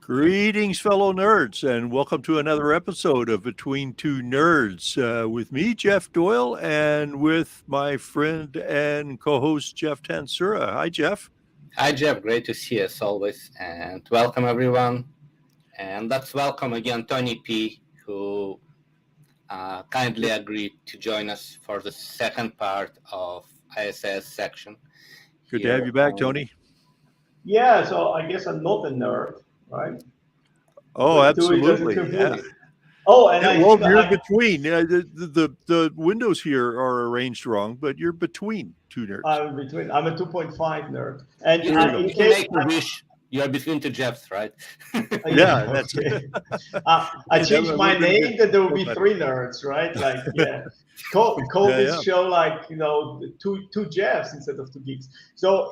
Greetings, fellow nerds, and welcome to another episode of Between Two Nerds with me, Jeff Doyle, and with my friend and co-host, Jeff Tansura. Hi, Jeff. Hi, Jeff. Great to see you as always, and welcome everyone. And let's welcome again Tony P, who kindly agreed to join us for the second part of ISS section. Good to have you back, Tony. Yeah, so I guess I'm not a nerd, right? Oh, absolutely. Yeah. Oh, and you're between. The windows here are arranged wrong, but you're between two nerds. I'm between. I'm a 2.5 nerd. And you can make a wish. You're between two Jeffs, right? Yeah, that's it. I changed my name that there will be three nerds, right? Like, yeah. Call this show like, two Jeffs instead of two geeks. So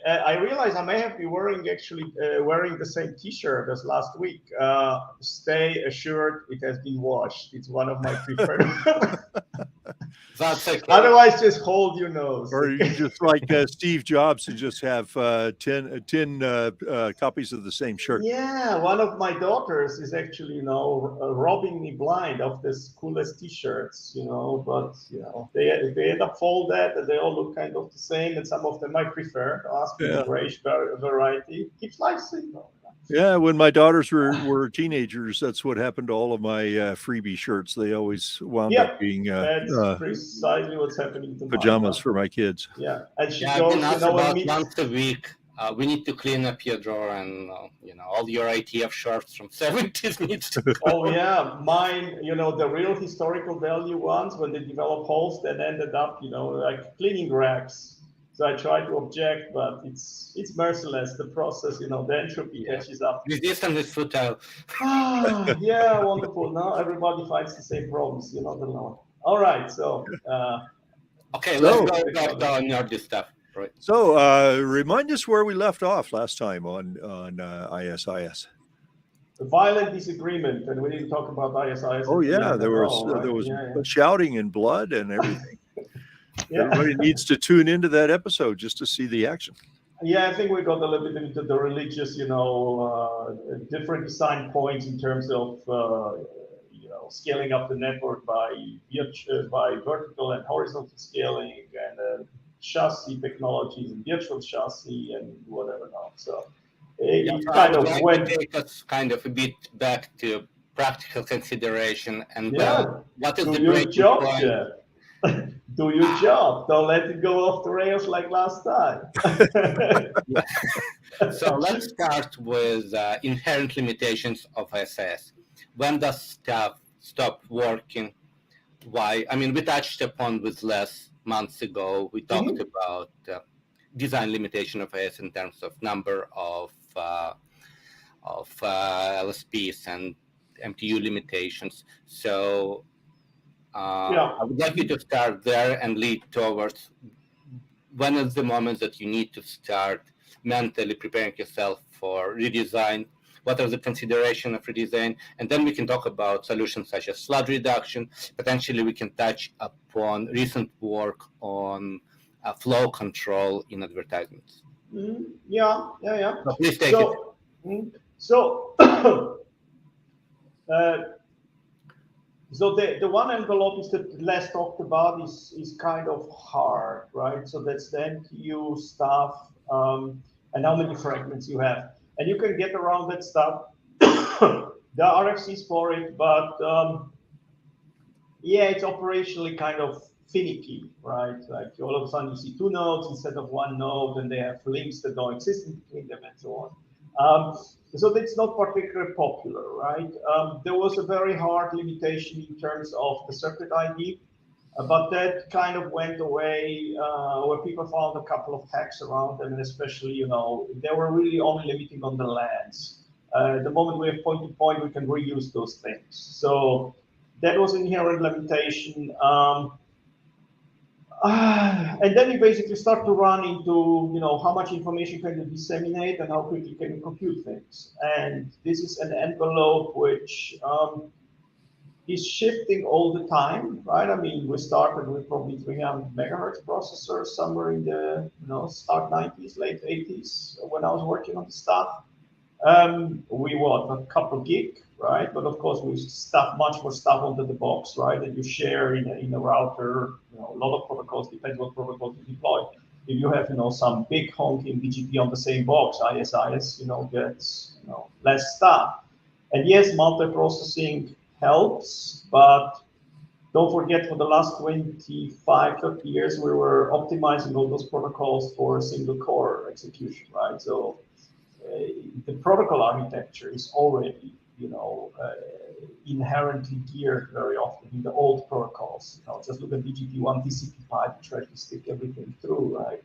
I realized I may have been wearing the same T-shirt as last week. Stay assured, it has been washed. It's one of my preferred. That's okay. Otherwise, just hold your nose. Or you just like Steve Jobs and just have 10 copies of the same shirt. Yeah, one of my daughters is actually, robbing me blind of this coolest T-shirts, but they end up folded and they all look kind of the same, and some of them I prefer. Asking the grayish variety keeps life simple. Yeah, when my daughters were teenagers, that's what happened to all of my freebie shirts. They always wound up being that's precisely what's happening to pajamas for my kids. Yeah, and she goes, about once a week. We need to clean up your drawer, and all your ITF shirts from 70s needs to go. Oh yeah, mine. The real historical value ones, when they develop holes, that ended up, like cleaning racks. So I try to object, but it's merciless. The process, the entropy catches up. Resistance is futile. Yeah, wonderful. Now everybody finds the same problems. The law. All right, so. Okay, let's go back to nerdy stuff. Right. So remind us where we left off last time on ISIS. A violent disagreement, and we didn't talk about ISIS. Oh yeah, there was shouting and blood and everything. Everybody needs to tune into that episode just to see the action. Yeah, I think we got a little bit into the religious, different design points in terms of, scaling up the network by vertical and horizontal scaling, and chassis technologies and virtual chassis and whatever not. So it kind of went. Take us kind of a bit back to practical consideration and what is the breaking job, point? Yeah. Do your job. Don't let it go off the rails like last time. So let's start with inherent limitations of ISS. When does stuff stop working? Why? I mean, we touched upon with Les months ago. We talked about design limitation of ISS in terms of number of LSPs and MTU limitations. So I would like you to start there and lead towards when is the moment that you need to start mentally preparing yourself for redesign. What are the considerations of redesign? And then we can talk about solutions such as flood reduction. Potentially, we can touch upon recent work on flow control in advertisements. Yeah. So please take it. So the one envelope is that Les talked about is kind of hard, right? So that's the MTU stuff and how many fragments you have. And you can get around that stuff. There are RFCs for it, but it's operationally kind of finicky, right? Like all of a sudden you see two nodes instead of one node, and they have links that don't exist between them and so on. So that's not particularly popular, right? There was a very hard limitation in terms of the circuit ID, but that kind of went away where people found a couple of hacks around them, and especially, they were really only limiting on the LANs. The moment we have point-to-point, we can reuse those things. So that was an inherent limitation. And then you basically start to run into, how much information can you disseminate and how quickly can you compute things. And this is an envelope which is shifting all the time, right? I mean, we started with probably 300 megahertz processors somewhere in the, start 90s, late 80s when I was working on the stuff. We want a couple gig, right? But of course, we stuff much more stuff onto the box, right? That you share in a router. A lot of protocols, depends what protocol you deploy. If you have, some big honking BGP on the same box, ISIS, gets, less stuff. And yes, multiprocessing helps, but don't forget, for the last 25, 30 years, we were optimizing all those protocols for single core execution, right? So the protocol architecture is already, inherently geared very often in the old protocols. Just look at BGP1 TCP pipe, try to stick everything through, right?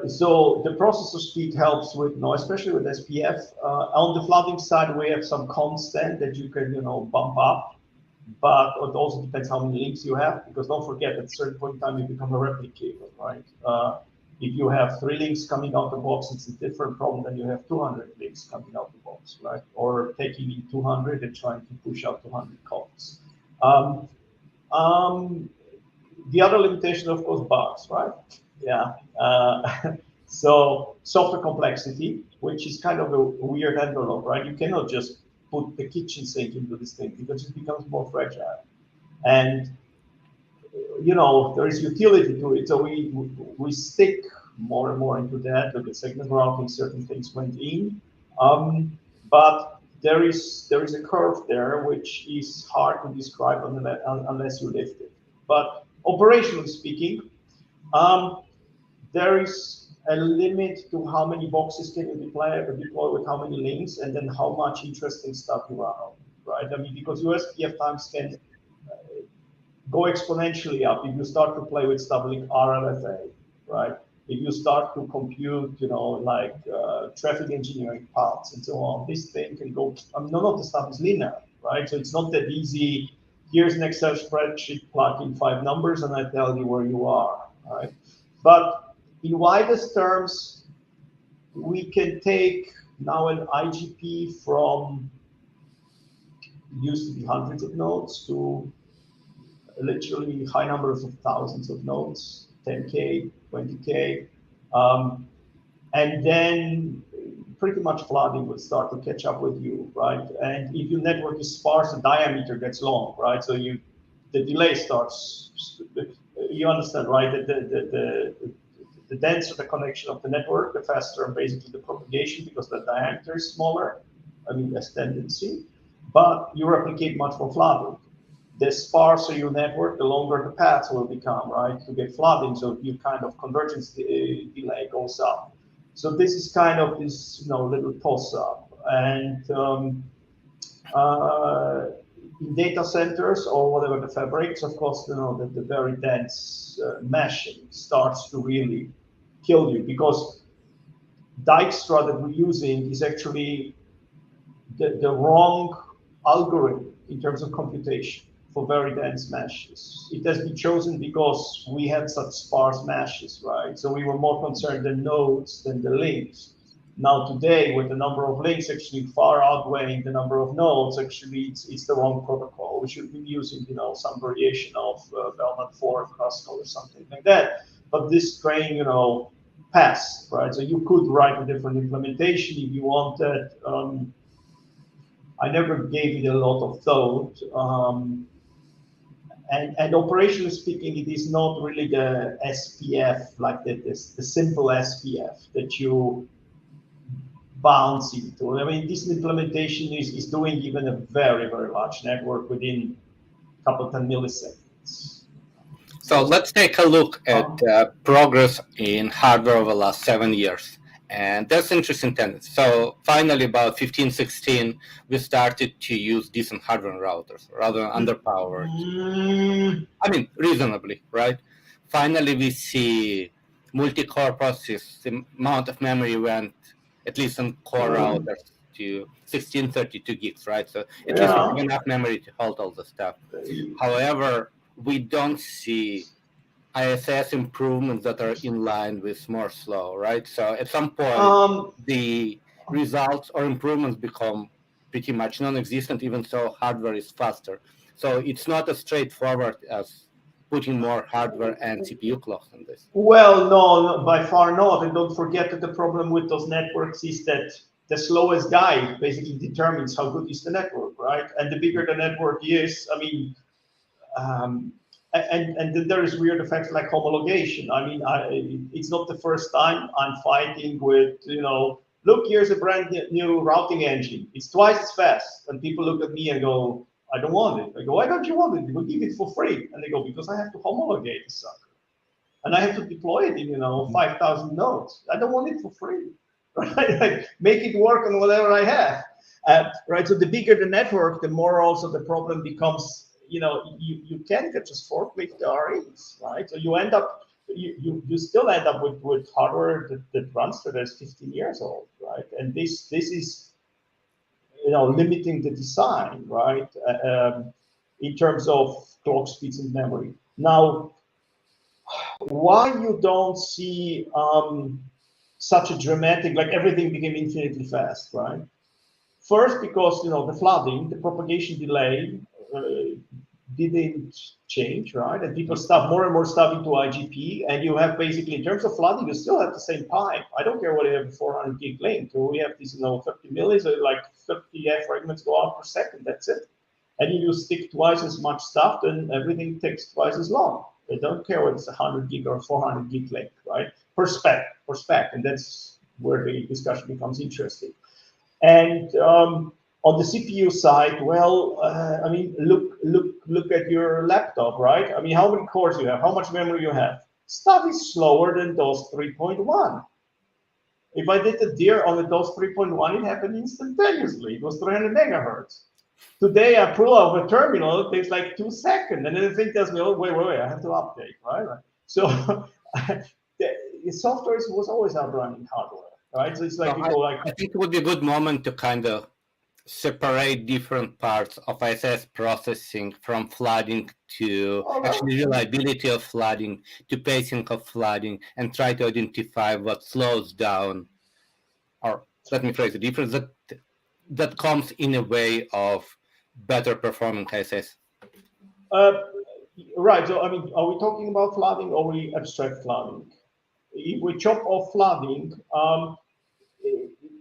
So the processor speed helps with, especially with SPF. On the flooding side, we have some constant that you can, bump up, but it also depends how many links you have, because don't forget, at a certain point in time, you become a replicator, right? If you have 3 links coming out the box, it's a different problem than you have 200 links coming out the box, right? Or taking in 200 and trying to push out 200 calls. The other limitation, of course, bugs, right? Yeah. So software complexity, which is kind of a weird envelope, right? You cannot just put the kitchen sink into this thing because it becomes more fragile. And there is utility to it. So we stick more and more into that. Look at segment routing, certain things went in. But there is a curve there, which is hard to describe unless you lift it. But operationally speaking, there is a limit to how many boxes can you deploy with how many links, and then how much interesting stuff you run, right? I mean, because USPF times can go exponentially up if you start to play with stuff like RLFA, right? If you start to compute, traffic engineering paths and so on, this thing can go. None of the stuff is linear, right? So it's not that easy. Here's an Excel spreadsheet, plug in 5 numbers, and I tell you where you are, right? But in widest terms, we can take now an IGP from used to be hundreds of nodes to literally high numbers of thousands of nodes, 10K, 20K. And then pretty much flooding will start to catch up with you, right? And if your network is sparse, the diameter gets long, right? So the delay starts, you understand, right? The denser the connection of the network, the faster basically the propagation, because the diameter is smaller, less tendency, but you replicate much more flooding. The sparser your network, the longer the paths will become, right, to get flooding. So your kind of convergence delay goes up. So this is kind of this, little toss-up. And in data centers or whatever the fabrics, of course, the very dense meshing starts to really kill you, because Dijkstra that we're using is actually the wrong algorithm in terms of computation for very dense meshes. It has been chosen because we had such sparse meshes, right? So we were more concerned the nodes than the links. Now today, with the number of links actually far outweighing the number of nodes, actually it's the wrong protocol. We should be using, some variation of Belknap 4, Crustal or something like that. But this train, passed, right? So you could write a different implementation if you wanted. I never gave it a lot of thought. And operationally speaking, it is not really the SPF, like the simple SPF that you bounce into. This implementation is doing even a very, very large network within a couple of 10 milliseconds. So let's take a look at progress in hardware over the last 7 years. And that's interesting tendency. So finally, about 15, 16, we started to use decent hardware routers rather than underpowered. Reasonably, right? Finally, we see multi-core processes. The amount of memory went, at least on core routers, to 1632 gigs, right? So at least we have enough memory to hold all the stuff. However, we don't see ISS improvements that are in line with Moore's law, right? So at some point, the results or improvements become pretty much non-existent, even though hardware is faster. So it's not as straightforward as putting more hardware and CPU clocks on this? Well, no, by far not. And don't forget that the problem with those networks is that the slowest guy basically determines how good is the network, right? And the bigger the network is, I mean, and then there is weird effects like homologation. I mean, it's not the first time I'm fighting with, look, here's a brand new routing engine. It's twice as fast. And people look at me and go, I don't want it. I go, why don't you want it? We'll give it for free. And they go, because I have to homologate the sucker. And I have to deploy it in, 5,000 nodes. I don't want it for free, right? Like, make it work on whatever I have, right? So the bigger the network, the more also the problem becomes, you can't just forklift the REs, right? So you end up, you still end up with hardware that runs that is 15 years old, right? And this is, limiting the design, right? In terms of clock speeds and memory. Now, why you don't see such a dramatic, like everything became infinitely fast, right? First, because the flooding, the propagation delay didn't change, right? And people stuff more and more stuff into IGP, and you have basically, in terms of flooding, you still have the same pipe. I don't care whether you have a 400 gig link, or we have these 30 millis, or like 50 fragments go out per second. That's it. And if you stick twice as much stuff, then everything takes twice as long. They don't care whether it's 100 gig or 400 gig link, right? Per spec, and that's where the discussion becomes interesting. And on the CPU side, well, I mean, look at your laptop, right? I mean, how many cores you have? How much memory you have? Stuff is slower than DOS 3.1. If I did a DIR on the DOS 3.1, it happened instantaneously. It was 300 megahertz. Today, I pull out a terminal, it takes like 2 seconds, and then the thing tells me, oh, wait, I have to update, right? So the software was always outrunning hardware, right? So it's like, I think it would be a good moment to kind of separate different parts of ISS processing, from flooding to actually reliability of flooding to pacing of flooding, and try to identify what slows down, or let me phrase the difference, that comes in a way of better performing ISS. Right. So, I mean, are we talking about flooding or we abstract flooding? If we chop off flooding,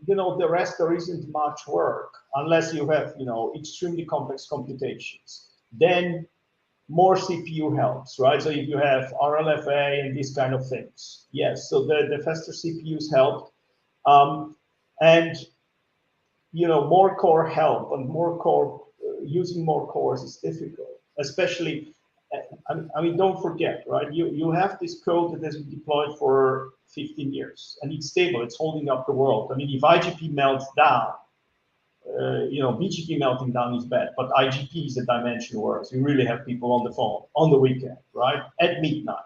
the rest, there isn't much work unless you have, extremely complex computations. Then more CPU helps, right? So if you have RLFA and these kind of things, yes. So the faster CPUs help, and more core help, and more core using more cores is difficult, especially. I mean, don't forget, right? You have this code that has been deployed for 15 years, and it's stable. It's holding up the world. I mean, if IGP melts down, BGP melting down is bad, but IGP is a dimension worse. You really have people on the phone on the weekend, right? At midnight,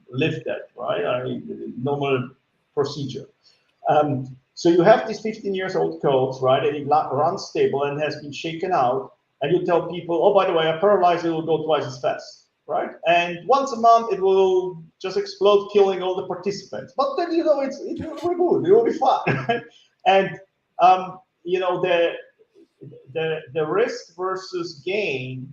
live that, right? I mean, normal procedure. So you have these 15 years old codes, right? And it runs stable and has been shaken out. And you tell people, oh, by the way, I paralyze it, will go twice as fast, right? And once a month, it will just explode, killing all the participants. But then, it will be good, it will be fun, right? And, the risk versus gain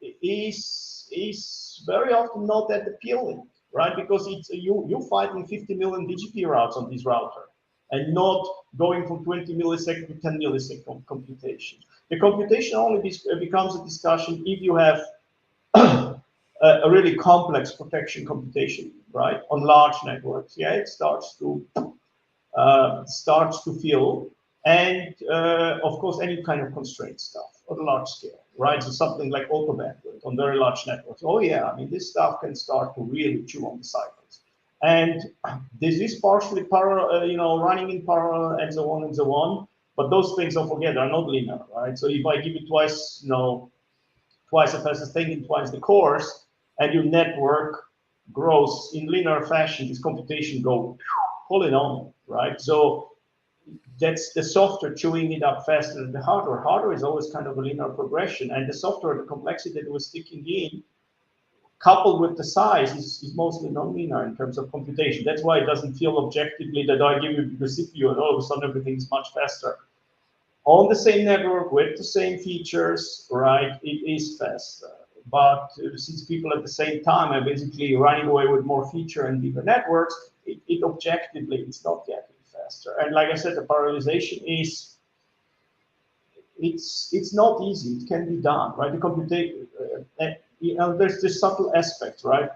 is very often not that appealing, right? Because it's you're fighting 50 million BGP routes on this router, and not going from 20 millisecond to 10 millisecond computation. The computation only becomes a discussion if you have a really complex protection computation, right? On large networks, yeah, it starts to fill, and of course any kind of constraint stuff on a large scale, right? So something like auto bandwidth on very large networks. Oh yeah, I mean, this stuff can start to really chew on the cycles, and this is partially parallel, running in parallel, and so on and so on. But those things, don't forget, are not linear, right? So if I give you twice the fastest thing in twice the cores, and your network grows in linear fashion, this computation go polynomial, right? So that's the software chewing it up faster than the hardware. Hardware is always kind of a linear progression, and the software, the complexity that we're sticking in, coupled with the size, is mostly non-linear in terms of computation. That's why it doesn't feel objectively that I give you the CPU and all of a sudden everything is much faster. On the same network with the same features, right? It is faster. but since people at the same time are basically running away with more feature and bigger networks, it objectively it's not getting faster. And like I said, the parallelization is it's not easy. It can be done, right? The computation, there's this subtle aspect, right?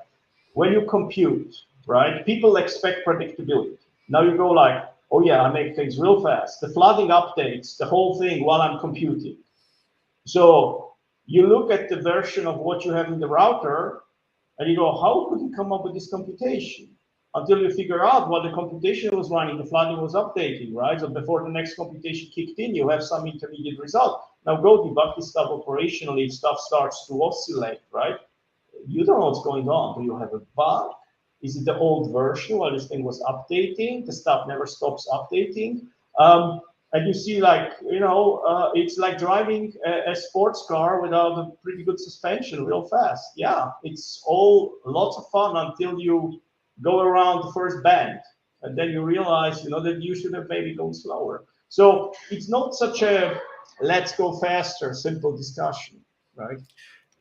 When you compute, right, people expect predictability. Now you go like, oh yeah, I make things real fast. The flooding updates the whole thing while I'm computing. So you look at the version of what you have in the router and you go, how could you come up with this computation? Until you figure out while the computation was running, the flooding was updating, right? So before the next computation kicked in, you have some intermediate result. Now go debug this stuff operationally, stuff starts to oscillate, right? You don't know what's going on. Do you have a bug? Is it the old version while this thing was updating? The stuff never stops updating. And you see, like, it's like driving a sports car without a pretty good suspension real fast. Yeah, it's all lots of fun until you go around the first bend. And then you realize, that you should have maybe gone slower. So it's not such a let's go faster, simple discussion, right?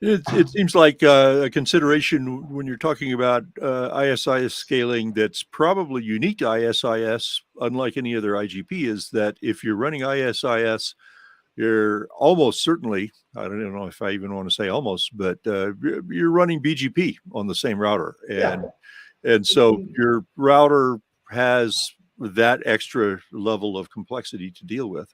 It seems like a consideration when you're talking about ISIS scaling that's probably unique to ISIS, unlike any other IGP, is that if you're running ISIS, you're almost certainly, I don't know if I even want to say almost, but you're running BGP on the same router. And so your router has that extra level of complexity to deal with.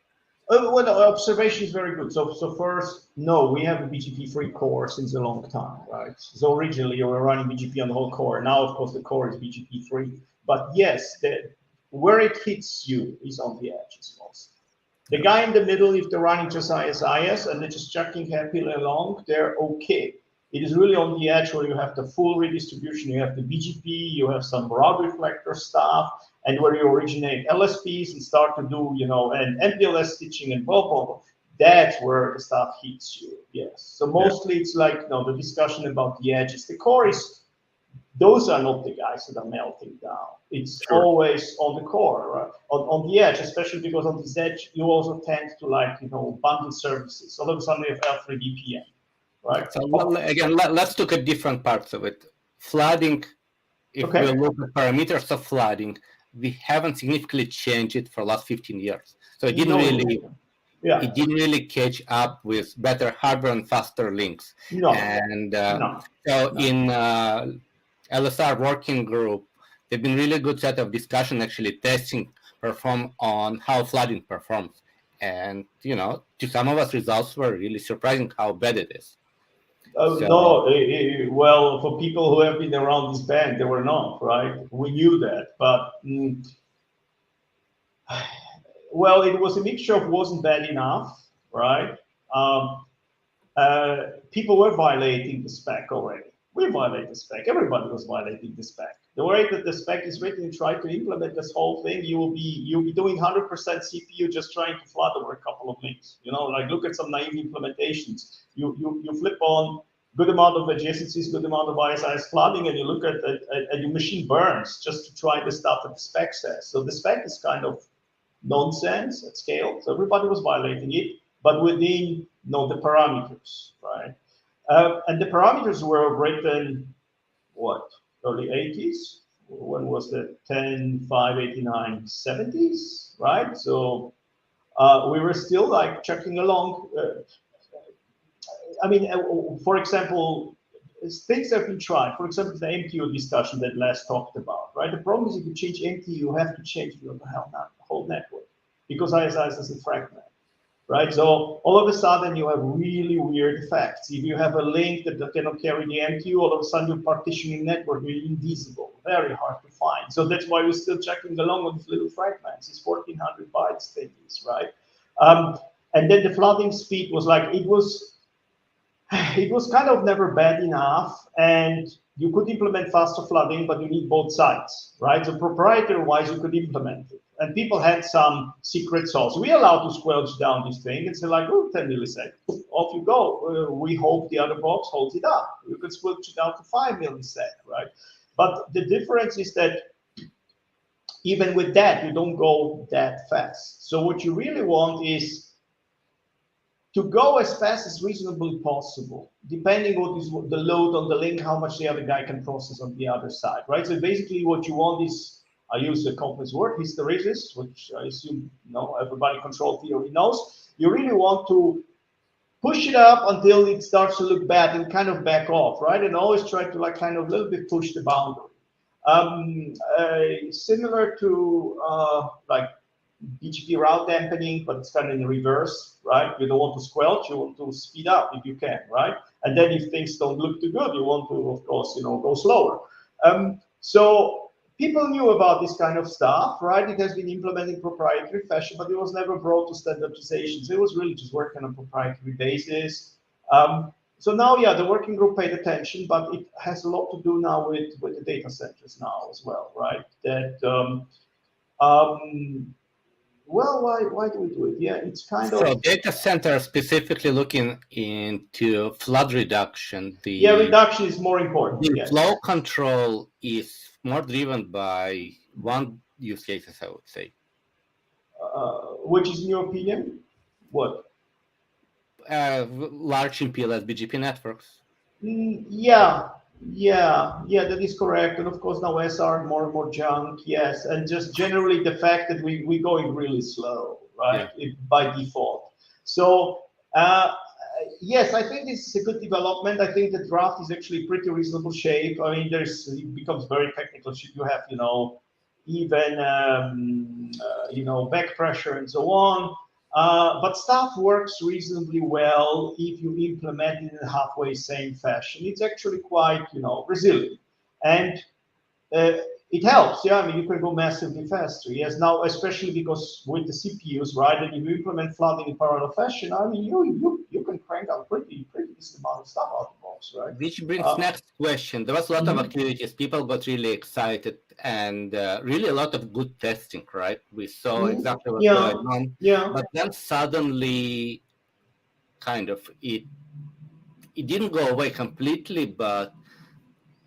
Well, the observation is very good. So first, no, we have a BGP-free core since a long time, right? So originally you were running BGP on the whole core. Now, of course, the core is BGP-free. But yes, where it hits you is on the edges most. The guy in the middle, if they're running just ISIS and they're just chucking happily along, they're okay. It is really on the edge where you have the full redistribution. You have the BGP, you have some route reflector stuff, and where you originate LSPs and start to do, and MPLS stitching and blah, blah, blah. That's where the stuff hits you, yes. So mostly it's like, the discussion about the edges. The core is, those are not the guys that are melting down. It's always on the core, right? On the edge, especially because on this edge, you also tend to bundle services. All of a sudden you have L3 VPN. Right. So again, let's look at different parts of it. Flooding, if we look at parameters of flooding, we haven't significantly changed it for the last 15 years. So it didn't really catch up with better hardware and faster links. No. And in LSR working group, they've been really good set of discussion actually testing perform on how flooding performs. And to some of us, results were really surprising how bad it is. No, well, for people who have been around this band, they were not, right? We knew that, but well, it was a mixture of wasn't bad enough, right? People were violating the spec already. We violated the spec. Everybody was violating the spec. The way that the spec is written, you try to implement this whole thing, you'll be doing 100% CPU just trying to flood over a couple of links. Like look at some naive implementations. You flip on good amount of adjacencies, good amount of ISIS flooding, and you look at your machine burns just to try the stuff that the spec says. So the spec is kind of nonsense at scale. So everybody was violating it, but within the parameters, right? And the parameters were written, what, early 80s? When was that? 10, 5, 89, 70s, right? So we were still like chucking along. For example, things have been tried. For example, the MTU discussion that Les talked about, right? The problem is if you change MTU, you have to change the whole network because ISIS is a fragment. Right, so all of a sudden you have really weird effects. If you have a link that cannot carry the MTU, all of a sudden your partitioning network will be invisible, very hard to find. So that's why we're still checking along with these little fragments. It's 1400 bytes things, right? And then the flooding speed was like it was kind of never bad enough, and you could implement faster flooding, but you need both sides, right? So proprietary-wise, you could implement it. And people had some secret sauce. We allowed to squelch down this thing and say like, oh, 10 milliseconds, off you go. We hope the other box holds it up. You could squelch it down to 5 milliseconds, right? But the difference is that even with that, you don't go that fast. So what you really want is to go as fast as reasonably possible, depending what is the load on the link, how much the other guy can process on the other side, right? So basically what you want is, I use the complex word, hysteresis, which I assume everybody control theory knows. You really want to push it up until it starts to look bad and kind of back off, right? And always try to like kind of a little bit push the boundary. Similar to like BGP route dampening, but it's kind of in reverse, right? You don't want to squelch, you want to speed up if you can, right? And then if things don't look too good, you want to, of course, go slower. So people knew about this kind of stuff, right? It has been implemented in proprietary fashion, but it was never brought to standardization. So it was really just working on a proprietary basis. So now, yeah, the working group paid attention, but it has a lot to do now with the data centers now as well, right? That well, why do we do it? Yeah, it's kind of... So data center specifically looking into flood reduction. Yeah, reduction is more important. The yes. Flow control is more driven by one use cases, I would say. Which is in your opinion? What? Large MPLS BGP networks. Yeah, that is correct. And of course now SR more and more junk, yes. And just generally the fact that we're going really slow, right? Yeah. By default. So yes, I think this is a good development. I think the draft is actually pretty reasonable shape. I mean, it becomes very technical. Should you have, even back pressure and so on. But stuff works reasonably well if you implement it in a halfway same fashion. It's actually quite, resilient, and it helps. Yeah, I mean, you can go massively faster. Yes, now especially because with the CPUs, right, and if you implement flooding in parallel fashion, I mean, you can crank out pretty decent amount of stuff out of the box, right? Which brings next question. There was a lot of activities. People got really excited, and really a lot of good testing, right? We saw exactly what's going on. Yeah. But then suddenly, kind of, it didn't go away completely, but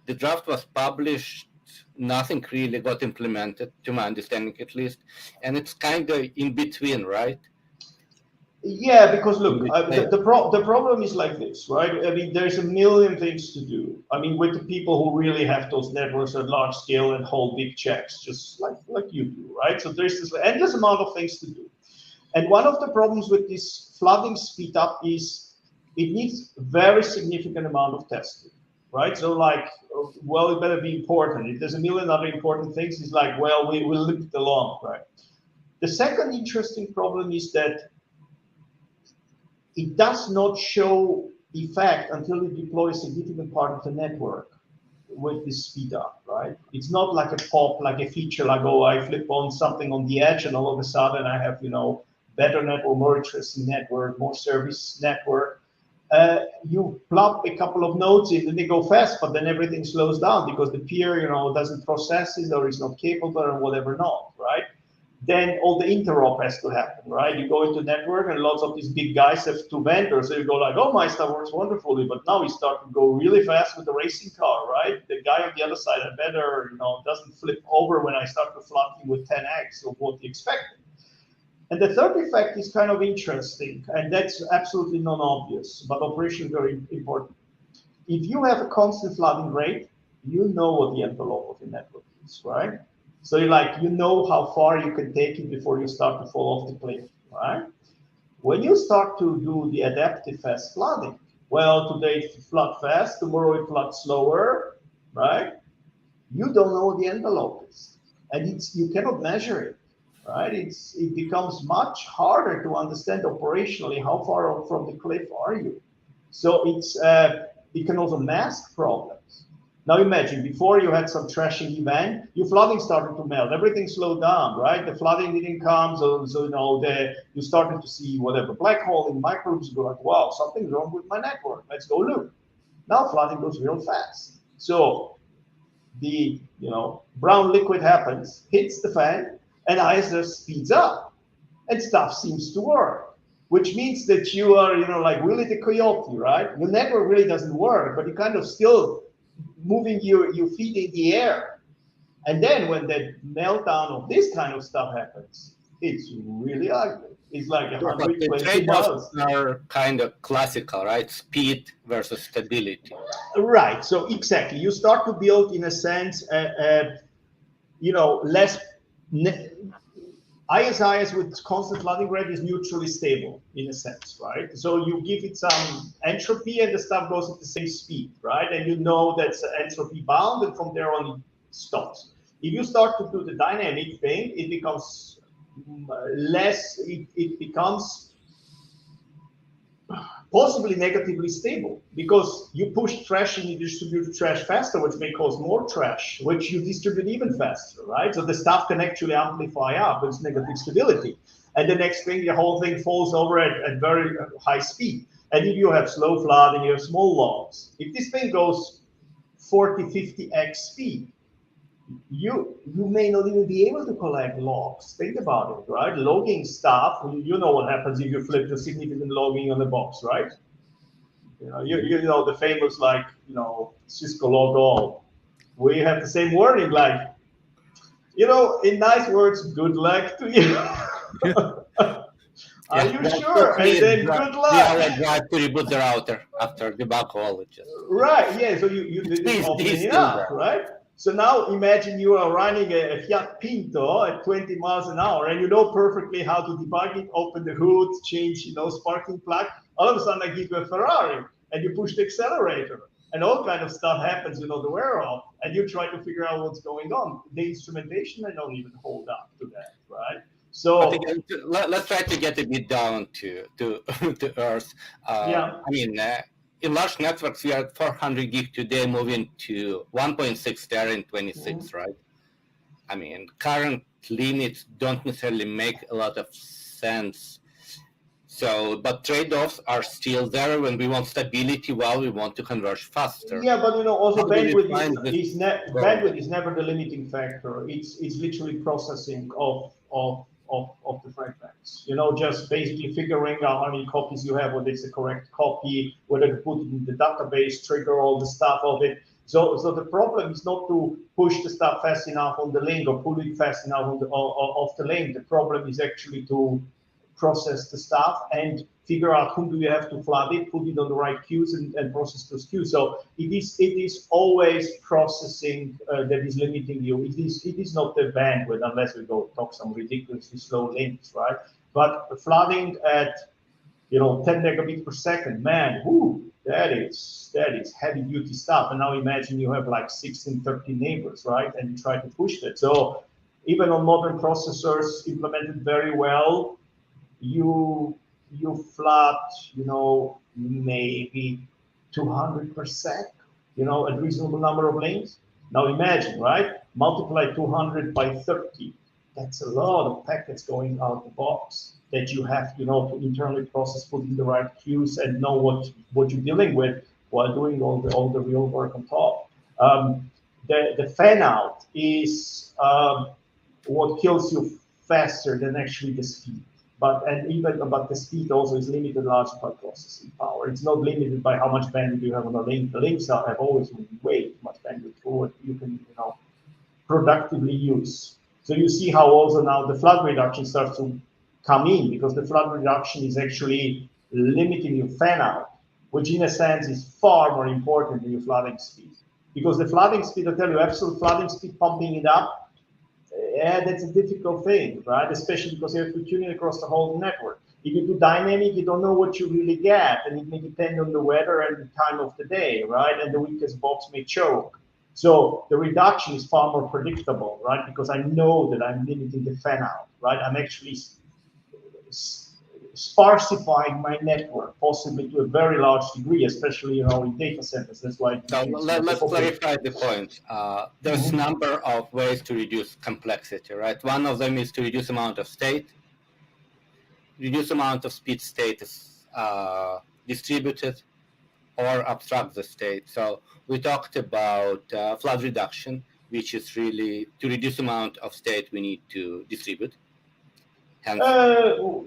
the draft was published. Nothing really got implemented, to my understanding at least. And it's kind of in between, right? Yeah, because look, the problem is like this, right? I mean, there's a million things to do. I mean, with the people who really have those networks at large scale and hold big checks, just like you do, right? So there's this endless amount of things to do. And one of the problems with this flooding speed up is it needs very significant amount of testing, right? So like, well, it better be important. If there's a million other important things, it's like, well, we'll limp it along, right? The second interesting problem is that it does not show effect until you deploy a significant part of the network with this speed up, right? It's not like a pop, like a feature, like, oh, I flip on something on the edge and all of a sudden I have, better network, more interesting network, more service network. You plop a couple of nodes in and they go fast, but then everything slows down because the peer, doesn't process it or is not capable or whatever not, right? Then all the interop has to happen, right? You go into network and lots of these big guys have two vendors. So you go like, oh, my stuff works wonderfully, but now we start to go really fast with the racing car, right? The guy on the other side, I better, doesn't flip over when I start to flood him with 10x of what he expected. And the third effect is kind of interesting, and that's absolutely non-obvious, but operationally very important. If you have a constant flooding rate, you know what the envelope of the network is, right? So you know how far you can take it before you start to fall off the cliff, right? When you start to do the adaptive fast flooding, well, today it flood fast, tomorrow it floods slower, right? You don't know what the envelope is, and you cannot measure it, right? It becomes much harder to understand operationally how far from the cliff are you. So it can also mask problems. Now imagine, before you had some trashing event, your flooding started to melt, everything slowed down, right? The flooding didn't come, so you started to see whatever black hole in microbes. You go like, wow, something's wrong with my network. Let's go look. Now flooding goes real fast. So the brown liquid happens, hits the fan, and ISR speeds up, and stuff seems to work. Which means that you are, like really the coyote, right? Your network really doesn't work, but you kind of still moving your feet in the air. And then when the meltdown of this kind of stuff happens, it's really ugly. It's like But the 120 trade-offs miles. are kind of classical, right? Speed versus stability. Right. So exactly, you start to build, in a sense, less. ISIS with constant flooding rate is neutrally stable in a sense, right? So you give it some entropy and the stuff goes at the same speed, right? And you know that's entropy bound, and from there on it stops. If you start to do the dynamic thing, it becomes less, it becomes possibly negatively stable, because you push trash and you distribute trash faster, which may cause more trash, which you distribute even faster, right? So the stuff can actually amplify up with negative stability. And the next thing, the whole thing falls over at very high speed. And if you have slow flood and you have small logs, if this thing goes 40, 50x speed, you may not even be able to collect logs. Think about it, right? Logging stuff, you know what happens if you flip to significant logging on the box, right? You know the famous, like, Cisco log all. We have the same wording, like, in nice words, good luck to you. Are you sure? And then good luck. Yeah, drive to reboot the router after the backhole. Right, yeah, so you did it often enough, right? So now imagine you are running a Fiat Pinto at 20 miles an hour, and you know perfectly how to debug it, open the hood, change, sparking plug. All of a sudden I give you a Ferrari and you push the accelerator and all kind of stuff happens you're not aware of, and you try to figure out what's going on. The instrumentation, I don't even hold up to that, right? So let's try to get a bit down to earth. Yeah. I mean, in large networks, we are at 400 gig today, moving to 1.6 tera in 26, right? I mean, current limits don't necessarily make a lot of sense. So, but trade-offs are still there when we want stability while we want to converge faster. Yeah, but also bandwidth is never the limiting factor. It's literally processing of the fragments. Just basically figuring out how many copies you have, whether it's the correct copy, whether to put it in the database, trigger all the stuff of it. So the problem is not to push the stuff fast enough on the link or pull it fast enough off the link. The problem is actually to process the stuff and figure out whom do you have to flood it, put it on the right queues, and process those queues. So it is always processing that is limiting you. It is not the bandwidth, unless we go talk some ridiculously slow links, right? But flooding at 10 megabits per second, man, that is heavy duty stuff. And now imagine you have like 16, 13 neighbors, right? And you try to push that. So even on modern processors implemented very well, you flood, maybe 200%, a reasonable number of links. Now imagine, right? Multiply 200 by 30. That's a lot of packets going out the box that you have, to internally process, put in the right queues, and know what you're dealing with while doing all the real work on top. The fan out is what kills you faster than actually the speed. But the speed also is limited largely by processing power. It's not limited by how much bandwidth you have on the link. The links have always way too much bandwidth for what you can productively use. So you see how also now the flood reduction starts to come in, because the flood reduction is actually limiting your fan out, which in a sense is far more important than your flooding speed. Because the flooding speed, I tell you, absolute flooding speed, pumping it up, that's a difficult thing, right? Especially because you have to tune it across the whole network. If you do dynamic, you don't know what you really get, and it may depend on the weather and the time of the day, right? And the weakest box may choke. So the reduction is far more predictable, right? Because I know that I'm limiting the fan out, right? I'm actually sparsifying my network, possibly to a very large degree, especially in data centers. That's why. So let's clarify the point. There's a number of ways to reduce complexity, right? One of them is to reduce amount of state, reduce amount of speed state is distributed, or abstract the state. So we talked about flood reduction, which is really to reduce amount of state we need to distribute. Hence, a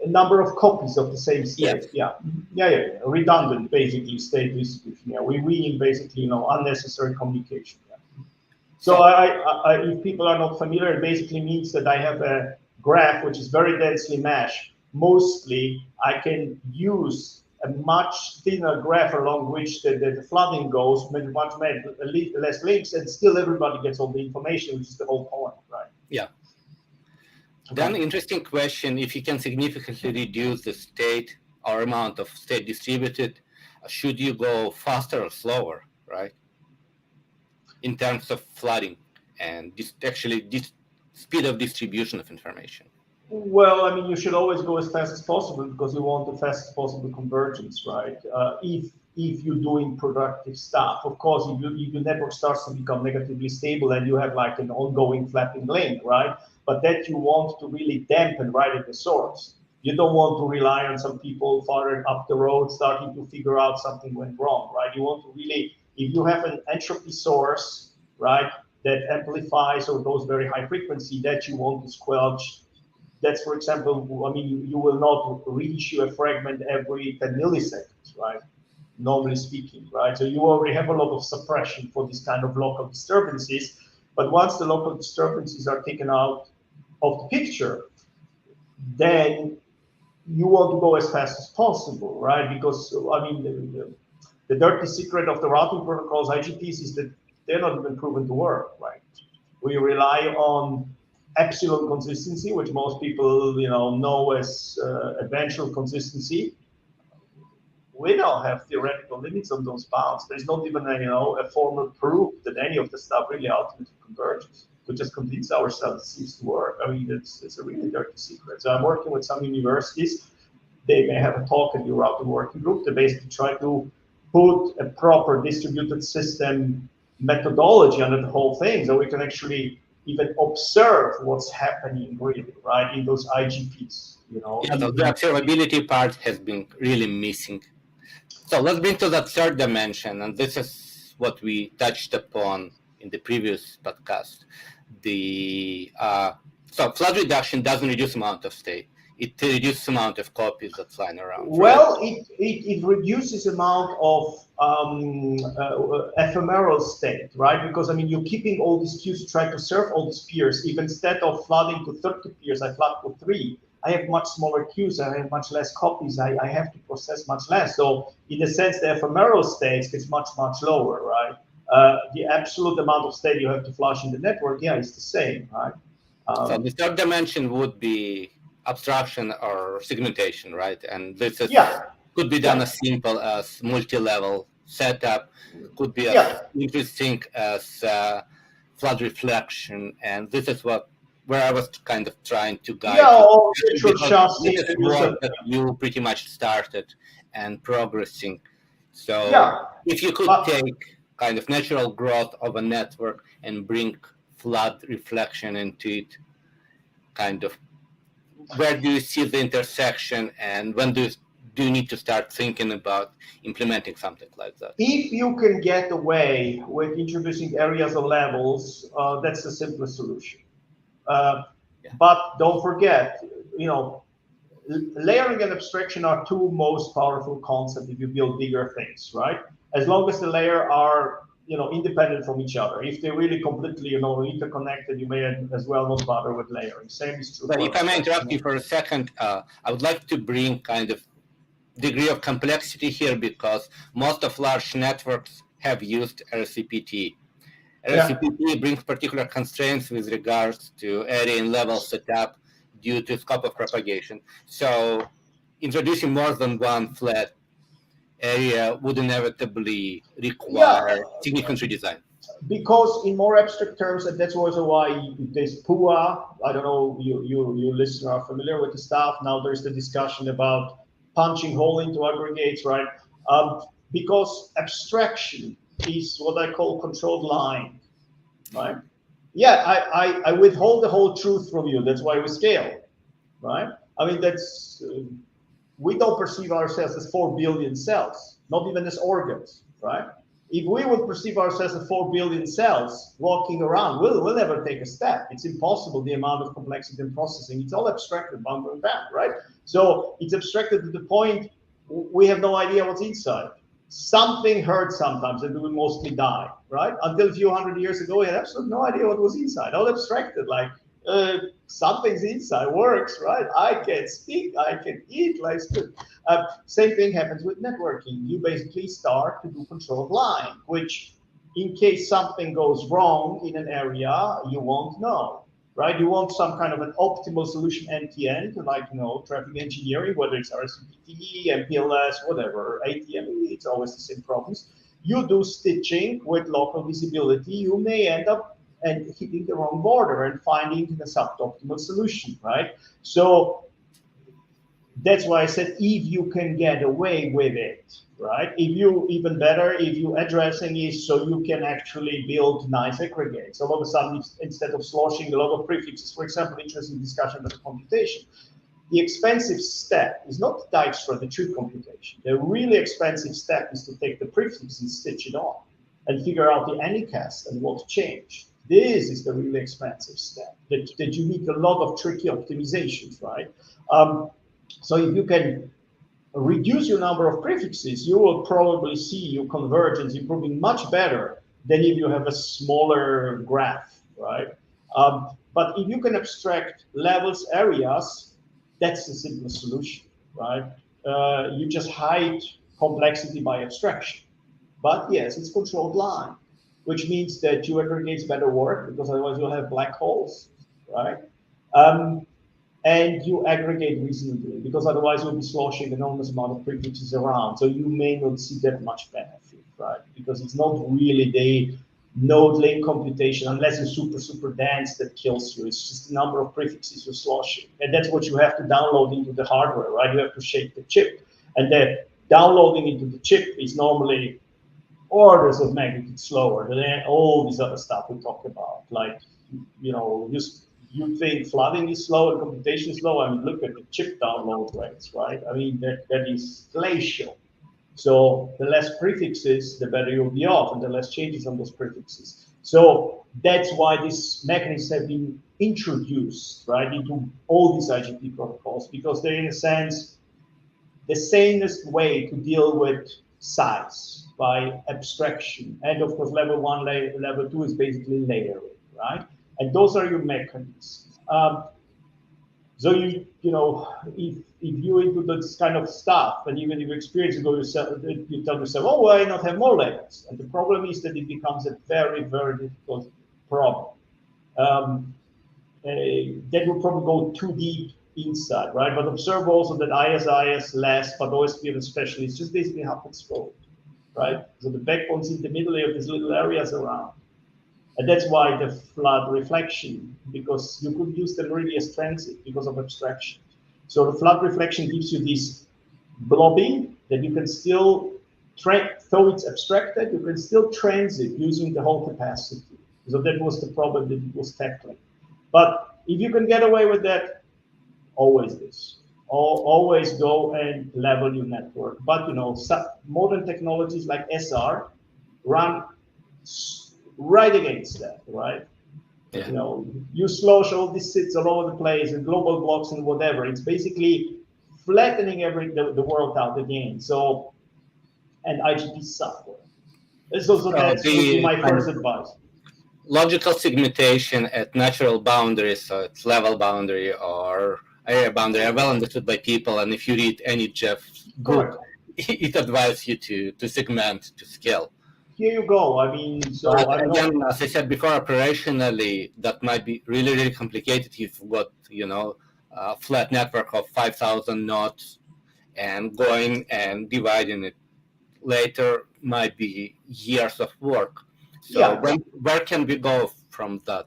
number of copies of the same state. Yes. Yeah. Redundant, basically, state distribution. Yeah, we mean basically, unnecessary communication. Yeah. So if people are not familiar, it basically means that I have a graph which is very densely meshed. Mostly, I can use a much thinner graph along which the flooding goes, much less links, and still everybody gets all the information, which is the whole point, right? Yeah. Then interesting question, if you can significantly reduce the state or amount of state distributed, should you go faster or slower, right? In terms of flooding and this speed of distribution of information. Well, I mean, you should always go as fast as possible because you want the fastest possible convergence, right? If you're doing productive stuff, of course, if your network starts to become negatively stable and you have like an ongoing flapping link, right? But that you want to really dampen right at the source. You don't want to rely on some people farther up the road starting to figure out something went wrong, right? You want to really, if you have an entropy source, right, that amplifies or goes very high frequency, that you want to squelch. That's, for example, I mean, you will not reissue a fragment every 10 milliseconds, right? Normally speaking, right? So you already have a lot of suppression for this kind of local disturbances. But once the local disturbances are taken out of the picture, then you want to go as fast as possible, right? Because, I mean, the dirty secret of the routing protocols, IGPs, is that they're not even proven to work, right? We rely on epsilon consistency, which most people know as eventual consistency. We don't have theoretical limits on those bounds. There's not even a formal proof that any of the stuff really ultimately converges. We just convince ourselves it seems to work. I mean, it's a really dirty secret. So I'm working with some universities. They may have a talk at your routing working group. They basically try to put a proper distributed system methodology under the whole thing, so we can actually even observe what's happening really, right, in those IGPs. Yeah, the observability part has been really missing. So let's bring to that third dimension, and this is what we touched upon in the previous podcast. So flood reduction doesn't reduce amount of state. It reduces amount of copies that's flying around. Well, right? it reduces amount of ephemeral state, right? Because I mean, you're keeping all these queues to try to serve all these peers. If instead of flooding to 30 peers, I flood to 3, I have much smaller queues. I have much less copies. I have to process much less. So in a sense, the ephemeral state is much lower, right? The absolute amount of state you have to flush in the network, yeah, is the same, right? So the third dimension would be abstraction or segmentation, right? And this is, could be done as simple as multi-level setup, could be as interesting as flood reflection, and this is where I was kind of trying to guide you. This is work that you pretty much started and progressing. So if you could take kind of natural growth of a network and bring flood reflection into it, kind of, where do you see the intersection, and when do you need to start thinking about implementing something like that? If you can get away with introducing areas or levels, that's the simplest solution. But don't forget, layering and abstraction are two most powerful concepts if you build bigger things, right? As long as the layer are independent from each other. If they're really completely, interconnected, you may as well not bother with layering. Same is true. But if I may interrupt you for a second, I would like to bring kind of degree of complexity here, because most of large networks have used RCPT. RCPT brings particular constraints with regards to area and level setup due to scope of propagation. So introducing more than one flat area would inevitably require significant redesign. Because in more abstract terms, and that's also why there's PUA. I don't know, you listeners are familiar with the stuff. Now there's the discussion about punching hole into aggregates, right? Because abstraction is what I call controlled line, right? Yeah, I withhold the whole truth from you. That's why we scale, right? I mean, that's we don't perceive ourselves as 4 billion cells, not even as organs, right? If we would perceive ourselves as 4 billion cells walking around, we'll never take a step. It's impossible, the amount of complexity and processing. It's all abstracted, bound and bound, right? So it's abstracted to the point we have no idea what's inside. Something hurts sometimes and we mostly die, right? Until a few hundred years ago, we had absolutely no idea what was inside. All abstracted, like something's inside, works, right? I can speak, I can eat, life's good. Same thing happens with networking. You basically start to do controlled line, which in case something goes wrong in an area, you won't know, right? You want some kind of an optimal solution end-to-end, like, traffic engineering, whether it's RSPT, MPLS, whatever, ATM, it's always the same problems. You do stitching with local visibility, you may end up hitting the wrong border and finding the suboptimal solution, right? So that's why I said if you can get away with it, right? Even better, if you addressing it so you can actually build nice aggregates. All of a sudden, instead of sloshing a lot of prefixes, for example, interesting discussion about computation. The expensive step is not Dijkstra, the true computation. The really expensive step is to take the prefix and stitch it on and figure out the anycast and what changed. This is the really expensive step that you need a lot of tricky optimizations, right? So if you can reduce your number of prefixes, you will probably see your convergence improving much better than if you have a smaller graph, right? But if you can abstract levels, areas, that's the simplest solution, right? You just hide complexity by abstraction. But yes, it's controlled line, which means that your aggregates better work because otherwise you'll have black holes, right? And you aggregate reasonably because otherwise you'll be sloshing an enormous amount of prefixes around. So you may not see that much benefit, right? Because it's not really the node link computation, unless it's super, super dense, that kills you. It's just the number of prefixes you're sloshing. And that's what you have to download into the hardware, right? You have to shape the chip. And then downloading into the chip is normally orders of magnitude slower than all this other stuff we talked about. Like, you think flooding is slow and computation is slow. I mean, look at the chip download rates, right? I mean, that is glacial. So the less prefixes, the better you'll be off, and the less changes on those prefixes. So that's why these mechanisms have been introduced, right, into all these IGP protocols, because they're, in a sense, the sanest way to deal with size by abstraction. And of course, level 1, level 2 is basically layering, right? And those are your mechanisms. So if you're into this kind of stuff, and even if you experience it yourself, you tell yourself, oh, why not have more layers? And the problem is that it becomes a very, very difficult problem. That will probably go too deep inside, right? But observe also that ISIS less, but OSPF especially, it's just basically half its scope, right? So the backbone's in the middle of these little areas around. And that's why the flood reflection, because you could use them really as transit because of abstraction. So the flood reflection gives you this blobbing that you can still, though it's abstracted, you can still transit using the whole capacity. So that was the problem that it was tackling. But if you can get away with that, always this. Always go and level your network. But modern technologies like SR run right against that, right? Yeah. You slosh all these sits all over the place and global blocks and whatever. It's basically flattening the world out again. So, and IGP software. So that's would be my first advice. Logical segmentation at natural boundaries, so it's level boundary or area boundary, are well understood by people. And if you read any Jeff book, it advises you to segment, to scale. Here you go. I mean, so again, as I said before, operationally, that might be really, really complicated if you've got, a flat network of 5,000 nodes, and going and dividing it later might be years of work. So yeah. Where can we go from that?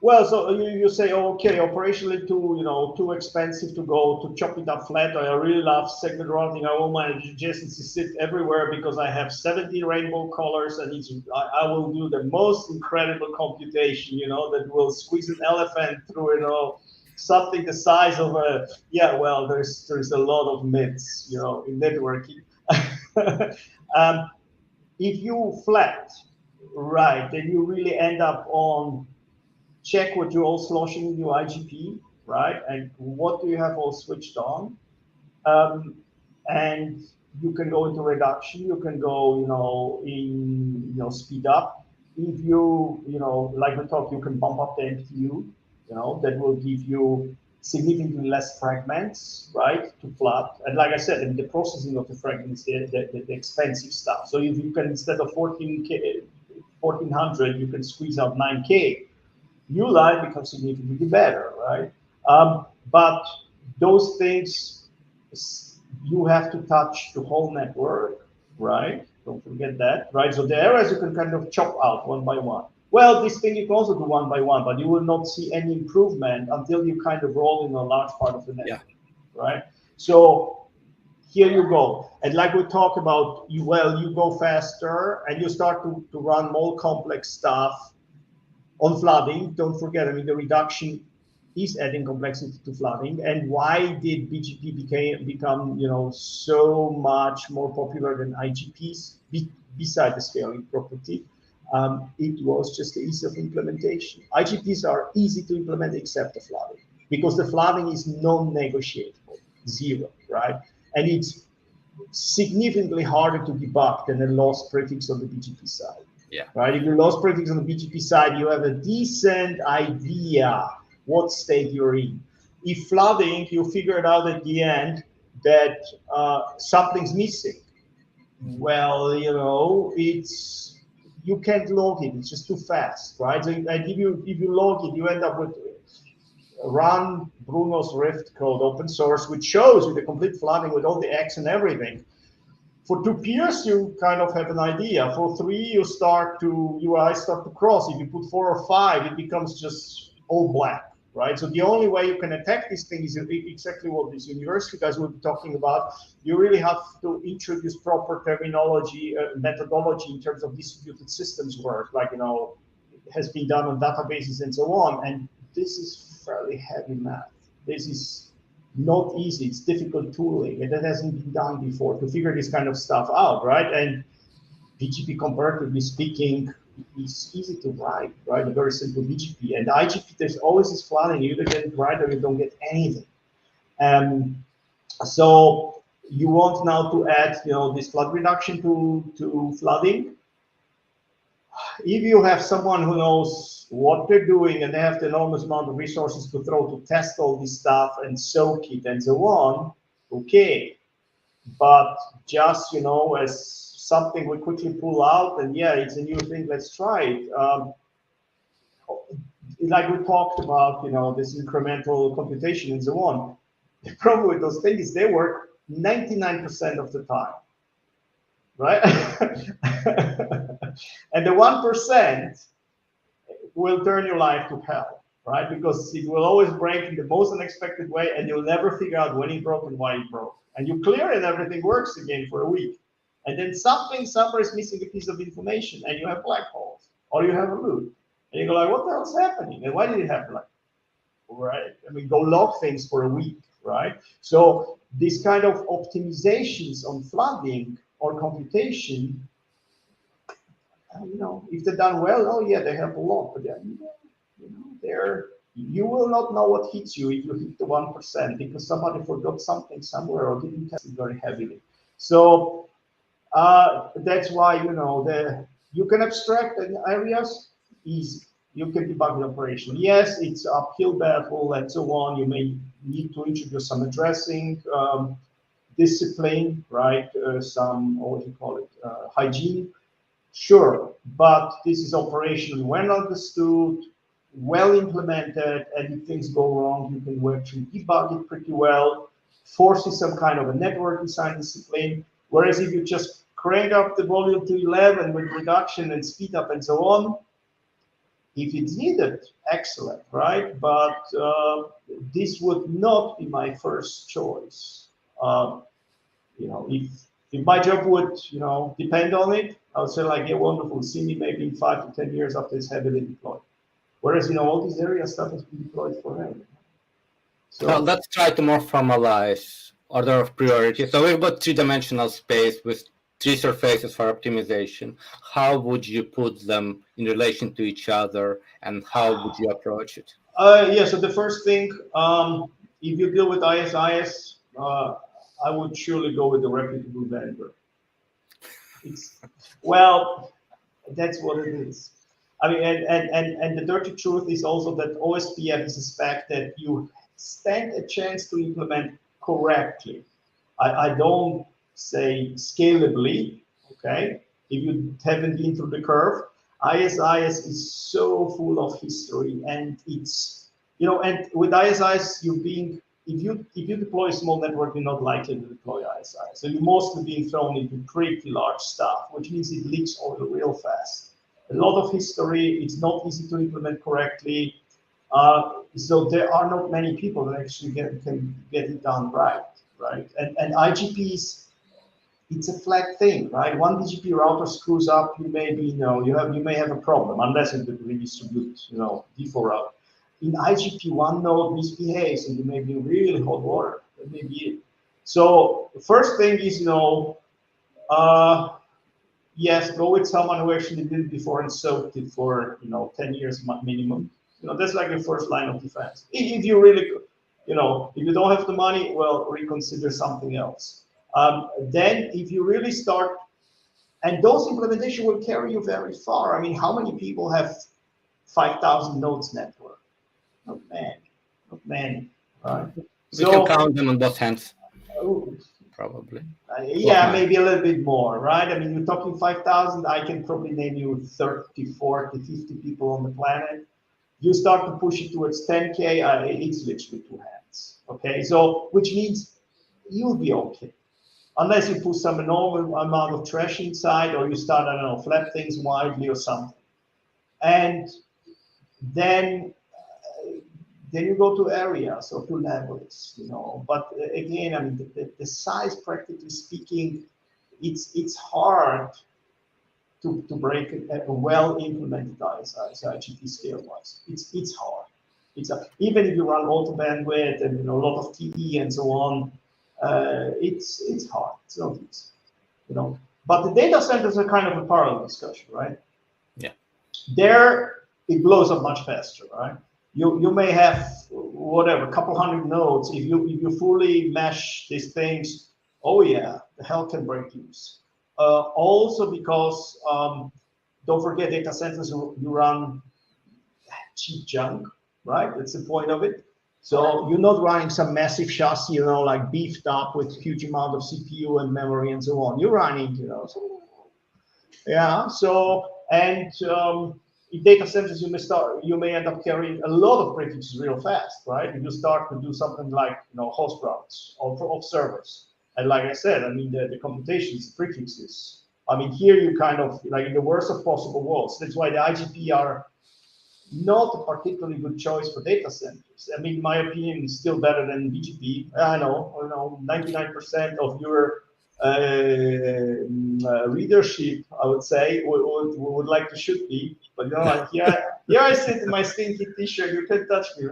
Well, so you say, okay, operationally too expensive to go to chop it up flat. I really love segment routing. I want my adjacencies sit everywhere because I have 70 rainbow colors, and I will do the most incredible computation, that will squeeze an elephant through, something the size of a, well, there's a lot of myths, in networking. If you flat, right, then you really end up on check what you're all sloshing in your IGP, right? And what do you have all switched on? And you can go into reduction, you can go, in, speed up. If you, like we talked, you can bump up the MTU, that will give you significantly less fragments, right, to flood. And like I said, I mean, the processing of the fragments, the expensive stuff. So if you can, instead of 1400, you can squeeze out 9K, ULI becomes significantly better, right? But those things, you have to touch the whole network, right? Don't forget that, right? So the areas you can kind of chop out one by one. Well, this thing you can also do one by one, but you will not see any improvement until you kind of roll in a large part of the network, right? So here you go. And like we talk about, you go faster and you start to run more complex stuff on flooding. Don't forget, I mean, the reduction is adding complexity to flooding. And why did BGP become, so much more popular than IGPs, beside the scaling property? It was just the ease of implementation. IGPs are easy to implement except the flooding, because the flooding is non-negotiable, zero, right? And it's significantly harder to debug than a lost prefix on the BGP side. Yeah. Right. If you lost prefix on the BGP side, you have a decent idea what state you're in. If flooding, you figure it out at the end that something's missing. Well, you can't log it. It's just too fast, right? So if you log it, you end up with run Bruno's Rift code, open source, which shows you the complete flooding with all the X and everything. For 2 peers, you kind of have an idea. For 3, your eyes start to cross. If you put 4 or 5, it becomes just all black, right? So the only way you can attack this thing is exactly what these university guys will be talking about. You really have to introduce proper terminology, methodology in terms of distributed systems work, like, has been done on databases and so on. And this is fairly heavy math. This is not easy. It's difficult tooling, and that hasn't been done before to figure this kind of stuff out, right? And BGP, comparatively speaking, is easy to write, right? A very simple BGP. And IGP, there's always this flooding. You either get it right or you don't get anything. So you want now to add, this flood reduction to flooding. If you have someone who knows what they're doing and they have the enormous amount of resources to throw to test all this stuff and soak it and so on, okay. But just, as something we quickly pull out and it's a new thing, let's try it. Like we talked about, this incremental computation and so on. The problem with those things is they work 99% of the time, right? And the 1% will turn your life to hell, right? Because it will always break in the most unexpected way, and you'll never figure out when it broke and why it broke. And you clear it, everything works again for a week. And then somewhere is missing a piece of information, and you have black holes, or you have a loop. And you go like, what the hell's happening? And why did it happen like that? Right? I mean, go log things for a week, right? So this kind of optimizations on flooding or computation, if they're done well, they help a lot. But then, you will not know what hits you if you hit the 1%, because somebody forgot something somewhere or didn't test it very heavily. So that's why you can abstract areas easy. You can debug the operation. Yes, it's uphill battle and so on. You may need to introduce some addressing discipline, right? Some, what do you call it, hygiene. Sure, but this is operational, well understood, well implemented, and if things go wrong, you can actually debug it pretty well, forces some kind of a network design discipline. Whereas if you just crank up the volume to 11 with reduction and speed up and so on, if it's needed, excellent, right? But this would not be my first choice. If my job would, depend on it, I would say like, wonderful, see me maybe in 5 to 10 years after it's heavily deployed. Whereas, all these area stuff has been deployed forever. So let's try to more formalize order of priority. So we've got 3-dimensional space with 3 surfaces for optimization. How would you put them in relation to each other, and how would you approach it? So the first thing, if you deal with ISIS, I would surely go with a reputable vendor. Well, that's what it is. I mean, and the dirty truth is also that OSPF is a spec that you stand a chance to implement correctly. I don't say scalably, okay? If you haven't been through the curve, ISIS is so full of history, and it's, you know, and with ISIS, if you deploy a small network, you're not likely to deploy ISIS. So you're mostly being thrown into pretty large stuff, which means it leaks oil real fast. A lot of history, it's not easy to implement correctly. So there are not many people that actually can get it done right? And IGPs, it's a flat thing, right? One BGP router screws up, you may may have a problem unless it redistribute, default route. In IGP, one node misbehaves and you may be in really hot water. That may be it. So the first thing is, yes, go with someone who actually did it before and soaked it for 10 years minimum. That's like your first line of defense. If you really, if you don't have the money, well, reconsider something else. Then if you really start, and those implementation will carry you very far. I mean, how many people have 5,000 nodes network? Not many, right? We can count them on both hands. Probably. Yeah, maybe a little bit more, right? I mean, you're talking 5,000, I can probably name you 30, 40, 50 people on the planet. You start to push it towards 10K, it's literally two hands, okay? So, which means you'll be okay. Unless you put some enormous amount of trash inside, or you start, I don't know, flap things widely or something. And then you go to areas or to levels, But again, I mean, the size, practically speaking, it's hard to break a well-implemented IGP scale-wise. It's hard. Even if you run auto bandwidth and a lot of TE and so on, it's hard. It's not easy, But the data centers are kind of a parallel discussion, right? Yeah. There, it blows up much faster, right? You may have whatever, a couple hundred nodes. If you fully mesh these things, oh yeah, the hell can break loose. Also because don't forget, data centers, you run cheap junk, right? That's the point of it. So you're not running some massive chassis, like beefed up with huge amount of CPU and memory and so on. You're running, yeah. So and in data centers, you may end up carrying a lot of prefixes real fast, right? If you start to do something like host routes of servers, and like I said, I mean the computations, prefixes. I mean here you kind of like in the worst of possible worlds. That's why the IGP are not a particularly good choice for data centers. I mean, in my opinion, it's still better than BGP. I know, 99% of your readership, I would say, would like to shoot me, but like here I sit in my stinky t-shirt. You can't touch me.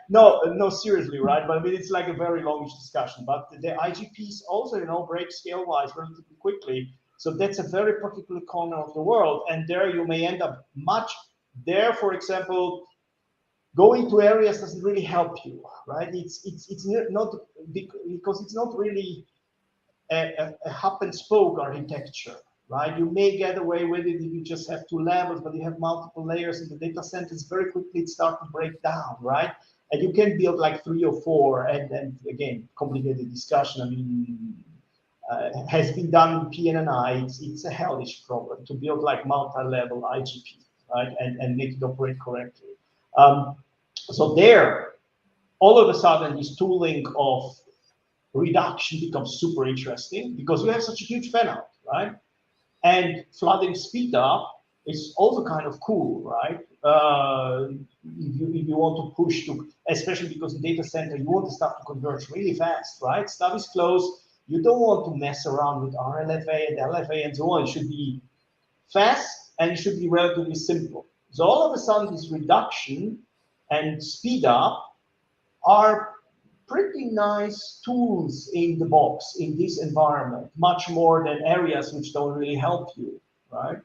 No, seriously, right? But I mean, it's like a very longish discussion. But the IGPs also, break scale-wise relatively quickly. So that's a very particular corner of the world, and there you may end up there, for example. Going to areas doesn't really help you, right? It's not because it's not really a hub and spoke architecture, right? You may get away with it if you just have 2 levels, but you have multiple layers in the data centers. Very quickly it starts to break down, right? And you can build like 3 or 4, and again, complicated discussion. I mean, has been done in PNNI. It's a hellish problem to build like multi-level IGP, right? And make it operate correctly. So there, all of a sudden, this tooling of reduction becomes super interesting because you have such a huge fan out, right? And flooding speed up is also kind of cool, right? If you want to push to, especially because in data center, you want the stuff to converge really fast, right? Stuff is close. You don't want to mess around with RLFA and LFA and so on. It should be fast and it should be relatively simple. So all of a sudden, this reduction and speed up are pretty nice tools in the box in this environment, much more than areas which don't really help you, right?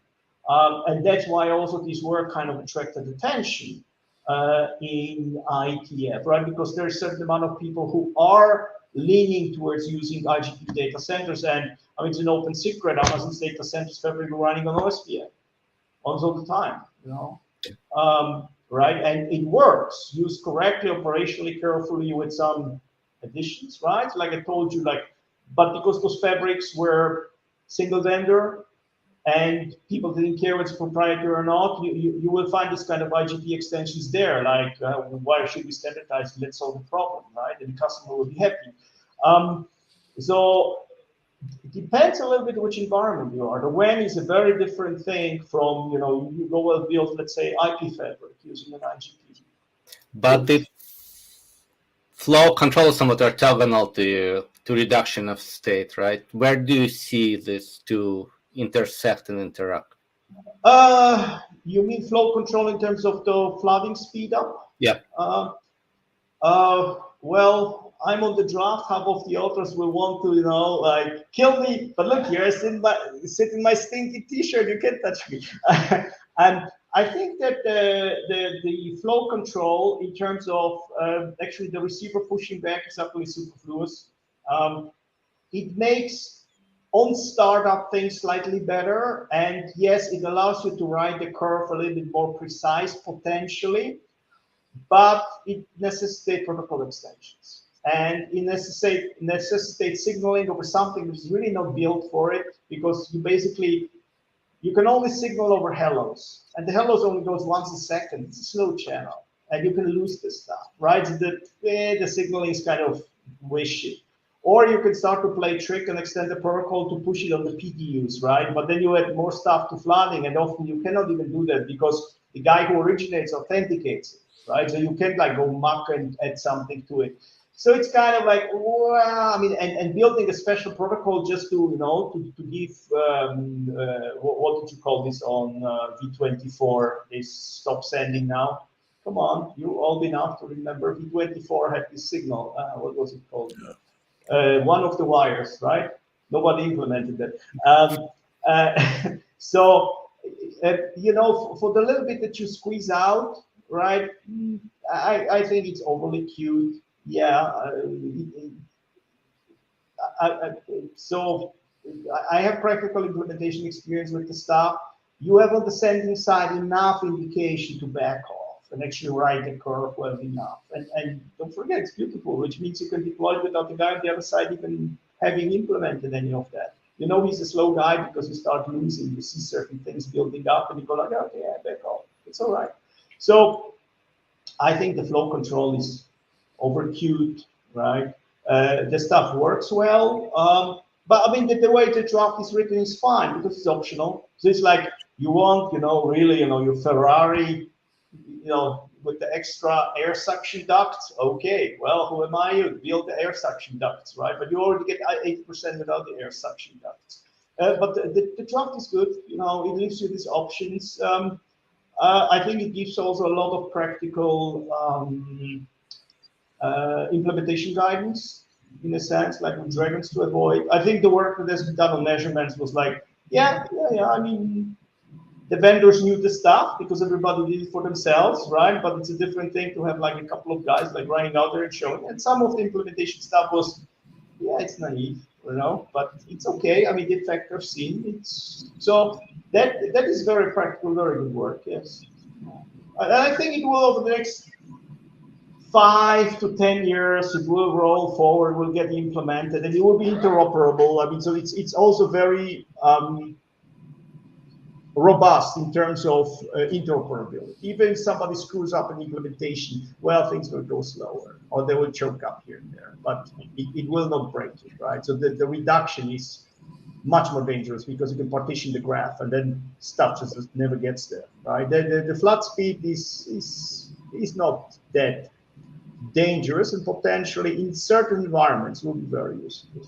And that's why also this work kind of attracted attention. in IETF, right? Because there's a certain amount of people who are leaning towards using IGP data centers, and I mean, it's an open secret. Amazon's data centers fabric are running on OSPF almost all the time, right? And it works, used correctly, operationally, carefully, with some additions, right? Like I told you, but because those fabrics were single vendor and people didn't care whether it's proprietary or not, you will find this kind of IGP extensions there, like why should we standardize? Let's solve the problem, right? And the customer will be happy. So it depends a little bit which environment you are. The WAN is a very different thing from, you go and build, let's say, IP fabric using an IGP. But the flow control is somewhat orthogonal to reduction of state, right? Where do you see these two intersect and interact? You mean flow control in terms of the flooding speed up? Yeah. Well, I'm on the draft. Half of the authors will want to, kill me. But look, here I sit in my stinky T-shirt. You can't touch me. And I think that the flow control in terms of actually the receiver pushing back is actually superfluous. It makes on startup things slightly better. And yes, it allows you to ride the curve a little bit more precise potentially, but it necessitates protocol extensions. And it necessitates signaling over something that is really not built for it, because you can only signal over hellos. And the hellos only goes once a second. It's a slow channel. And you can lose this stuff, right? The signaling is kind of wishy. Or you can start to play trick and extend the protocol to push it on the PDUs, right? But then you add more stuff to flooding, and often you cannot even do that because the guy who originates authenticates it, right? So you can't go muck and add something to it. So it's kind of like, well, I mean, and building a special protocol just to, to give, what did you call this on V24? They stop sending now. Come on, you old enough to remember V24 had this signal. What was it called? One of the wires, right? Nobody implemented that. So, for the little bit that you squeeze out, right? I think it's overly cute. Yeah. So I have practical implementation experience with the stuff. You have on the sending side enough indication to back off and actually ride the curve well enough. And don't forget, it's beautiful, which means you can deploy it without the guy on the other side even having implemented any of that. He's a slow guy because you start losing. You see certain things building up and you go like, okay, yeah, back off. It's all right. So I think the flow control is over cute, right? The stuff works well. But I mean, the way the draft is written is fine because it's optional. So it's like you want, really, your Ferrari, with the extra air suction ducts. Okay, well, who am I? You build the air suction ducts, right? But you already get 80% without the air suction ducts. But the draft is good. It gives you these options. I think it gives also a lot of practical implementation guidance, in a sense, like with dragons to avoid. I think the work that has been done on measurements was like, yeah. I mean, the vendors knew the stuff because everybody did it for themselves, right? But it's a different thing to have like a couple of guys like running out there and showing. And some of the implementation stuff was, it's naive, but it's okay. I mean, the factor seen. So that is very practical, very good work. Yes, and I think it will over the next 5 to 10 years, it will roll forward, will get implemented, and it will be interoperable. I mean, so it's also very robust in terms of interoperability. Even if somebody screws up an implementation, things will go slower, or they will choke up here and there, but it will not break it, right? So the reduction is much more dangerous because you can partition the graph, and then stuff just never gets there, right? The flood speed is not that dangerous, and potentially in certain environments will be very useful.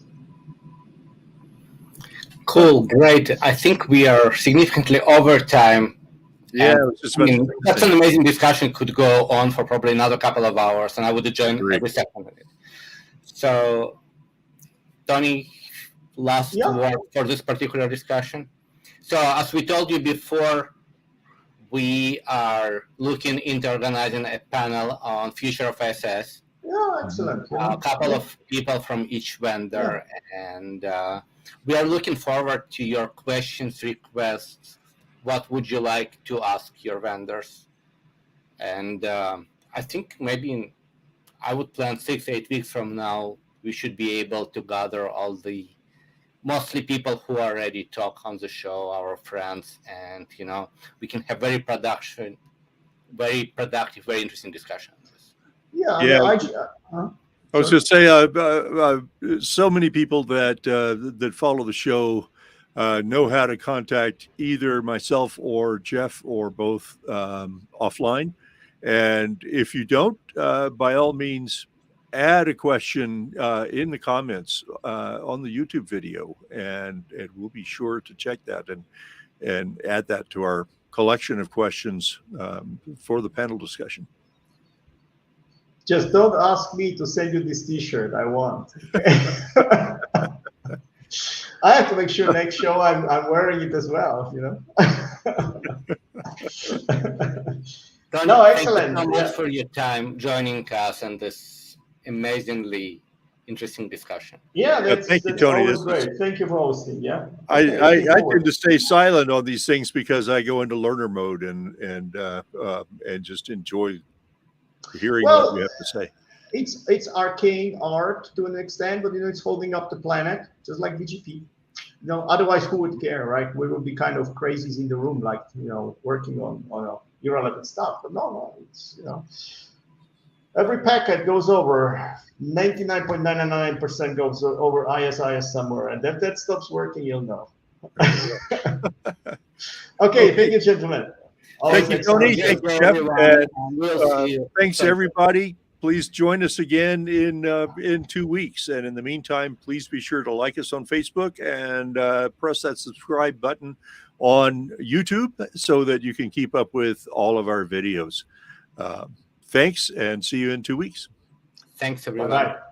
Cool, great. I think we are significantly over time. Yeah, that's an amazing discussion. Could go on for probably another couple of hours, and I would join every second of it. So, Tony, last word for this particular discussion. So, as we told you before, we are looking into organizing a panel on future of SS. Yeah, excellent. A couple of people from each vendor, and we are looking forward to your questions, requests. What would you like to ask your vendors? And I think maybe I would plan 6-8 weeks from now, we should be able to gather all the mostly people who are ready to talk on the show, our friends, and we can have very productive, very interesting discussion. Yeah, Yeah. I was going to say, so many people that follow the show know how to contact either myself or Jeff or both offline. And if you don't, by all means, add a question in the comments on the YouTube video, and we'll be sure to check that and add that to our collection of questions for the panel discussion. Just don't ask me to send you this T-shirt. I want. I have to make sure next show I'm wearing it as well. Tony, no, excellent. Thank you so much for your time joining us and this amazingly interesting discussion. Yeah, thank you, Tony. Always great. Thank you for hosting. Yeah, I tend to stay silent on these things because I go into learner mode and just enjoy hearing what you have to say. It's arcane art to an extent, but it's holding up the planet, just like BGP. Otherwise, who would care, right? We would be kind of crazies in the room, like working on irrelevant stuff. But no, it's every packet goes over 99.99% goes over ISIS somewhere, and if that stops working, you'll know. Okay, thank you, gentlemen. Thank you, Tony. Thank you, Jeff. And, thanks, everybody. Please join us again in 2 weeks. And in the meantime, please be sure to like us on Facebook and press that subscribe button on YouTube so that you can keep up with all of our videos. Thanks, and see you in 2 weeks. Thanks, everyone. Bye-bye.